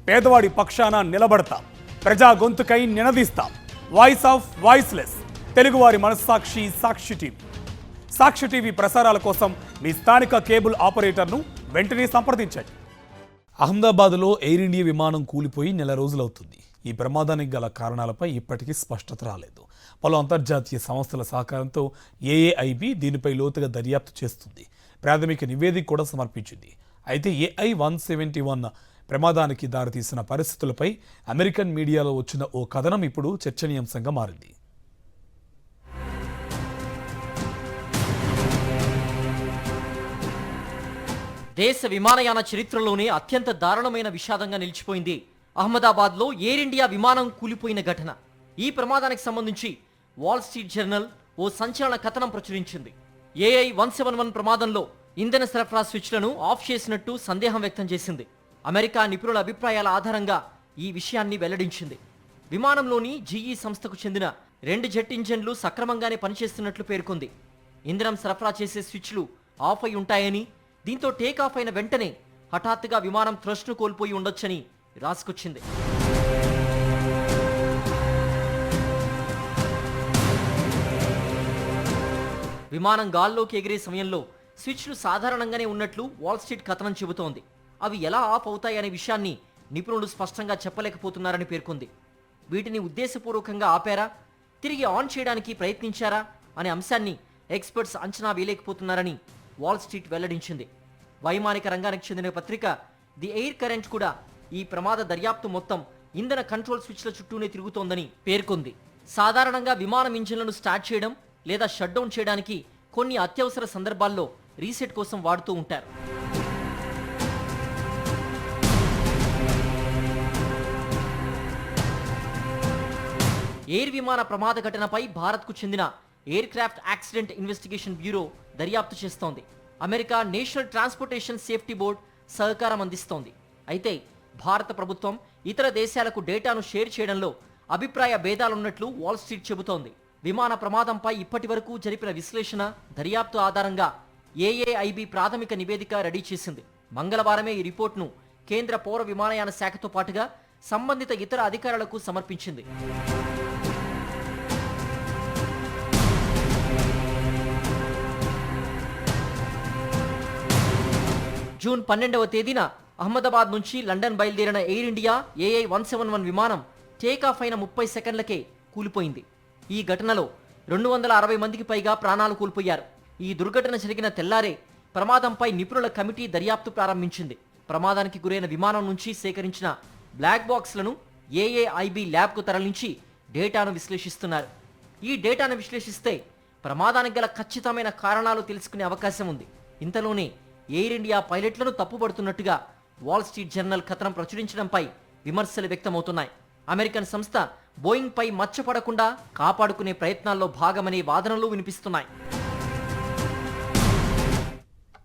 పేదవాడి పక్షాన నిలబడతాం, ప్రజా గొంతుకై నినదిస్తాం. వాయిస్ ఆఫ్ వాయిస్లెస్, తెలుగువారి మనస్సాక్షి సాక్షి టీవీ. సాక్షి టీవీ ప్రసారాల కోసం మీ స్థానిక కేబుల్ ఆపరేటర్ను వెంటనే సంప్రదించండి. అహ్మదాబాద్లో ఎయిర్ ఇండియా విమానం కూలిపోయి నెల రోజులవుతుంది. ఈ ప్రమాదానికి గల కారణాలపై ఇప్పటికీ స్పష్టత రాలేదు. పలు అంతర్జాతీయ సంస్థల సహకారంతో ఏఏఐబి దీనిపై లోతుగా దర్యాప్తు చేస్తుంది. ప్రాథమిక నివేదిక కూడా సమర్పించింది. అయితే AI-171 ప్రమాదానికి దారితీసిన పరిస్థితులపై అమెరికన్ మీడియాలో వచ్చిన ఓ కథనం ఇప్పుడు చర్చనీయాంశంగా మారింది. దేశ విమానయాన చరిత్రలోనే అత్యంత దారుణమైన విషాదంగా నిలిచిపోయింది అహ్మదాబాద్లో ఎయిర్ ఇండియా విమానం కూలిపోయిన ఘటన. ఈ ప్రమాదానికి సంబంధించి వాల్ స్ట్రీట్ జర్నల్ ఓ సంచలన కథనం ప్రచురించింది. AI-171 ప్రమాదంలో ఇంధన సరఫరా స్విచ్లను ఆఫ్ చేసినట్టు సందేహం వ్యక్తం చేసింది. అమెరికా నిపుణుల అభిప్రాయాల ఆధారంగా ఈ విషయాన్ని వెల్లడించింది. విమానంలోని GE సంస్థకు చెందిన 2 జెట్ ఇంజన్లు సక్రమంగానే పనిచేస్తున్నట్లు పేర్కొంది. ఇంధనం సరఫరా చేసే స్విచ్లు ఆఫ్ అయి ఉంటాయని, దీంతో టేక్ ఆఫ్ అయిన వెంటనే హఠాత్తుగా విమానం థ్రస్ట్ను కోల్పోయి ఉండొచ్చని రాసుకొచ్చింది. విమానం గాల్లోకి ఎగిరే సమయంలో స్విచ్లు సాధారణంగానే ఉన్నట్లు వాల్ స్ట్రీట్ కథనం చెబుతోంది. అవి ఎలా ఆఫ్ అవుతాయనే విషయాన్ని నిపుణులు స్పష్టంగా చెప్పలేకపోతున్నారని పేర్కొంది. వీటిని ఉద్దేశపూర్వకంగా ఆపారా, తిరిగి ఆన్ చేయడానికి ప్రయత్నించారా అనే అంశాన్ని ఎక్స్పర్ట్స్ అంచనా వేయలేకపోతున్నారని వాల్ స్ట్రీట్ వెల్లడించింది. వైమానిక రంగానికి చెందిన పత్రిక ది ఎయిర్ కరెంట్ కూడా ఈ ప్రమాద దర్యాప్తు మొత్తం ఇంధన కంట్రోల్ స్విచ్ల చుట్టూనే తిరుగుతోందని పేర్కొంది. సాధారణంగా విమానం ఇంజిన్లను స్టార్ట్ చేయడం లేదా షట్ డౌన్ చేయడానికి కొన్ని అత్యవసర సందర్భాల్లో రీసెట్ కోసం వాడుతూ ఉంటారు. ఎయిర్ విమాన ప్రమాద ఘటనపై భారత్కు చెందిన air craft accident investigation bureau దర్యాప్తు చేస్తోంది. America national transportation safety board సహకారం అందిస్తోంది. అయితే భారత ప్రభుత్వం ఇతర దేశాలకు డేటాను షేర్ చేయడంలో అభిప్రాయ భేదాలున్నట్లు వాల్ స్ట్రీట్ చెబుతోంది. విమాన ప్రమాదంపై ఇప్పటి వరకు జరిపిన విశ్లేషణ, దర్యాప్తు ఆధారంగా ఏఏఐబి ప్రాథమిక నివేదిక రెడీ చేసింది. మంగళవారమే ఈ రిపోర్ట్ను కేంద్ర పౌర విమానయాన శాఖతో పాటుగా సంబంధిత ఇతర అధికారులకు సమర్పించింది. జూన్ 12వ తేదీన అహ్మదాబాద్ నుంచి లండన్ బయలుదేరిన ఎయిర్ ఇండియా AI-171 విమానం టేక్ ఆఫ్ అయిన 30 సెకండ్లకే కూలిపోయింది. ఈ ఘటనలో 260 మందికి పైగా ప్రాణాలు కోల్పోయారు. ఈ దుర్ఘటన జరిగిన తెల్లారే ప్రమాదంపై నిపుణుల కమిటీ దర్యాప్తు ప్రారంభించింది. ప్రమాదానికి గురైన విమానం నుంచి సేకరించిన బ్లాక్ బాక్స్లను ఏఏఐబి ల్యాబ్కు తరలించి డేటాను విశ్లేషిస్తున్నారు. ఈ డేటాను విశ్లేషిస్తే ప్రమాదానికి గల ఖచ్చితమైన కారణాలు తెలుసుకునే అవకాశం ఉంది. ఇంతలోనే ఎయిర్ ఇండియా పైలట్లను తప్పుపడుతున్నట్టుగా వాల్ స్ట్రీట్ జర్నల్ కథనం ప్రచురించడంపై విమర్శలు వ్యక్తమవుతున్నాయి. అమెరికన్ సంస్థ బోయింగ్ పై మచ్చపడకుండా కాపాడుకునే ప్రయత్నాల్లో భాగమనే వాదనలు వినిపిస్తున్నాయి.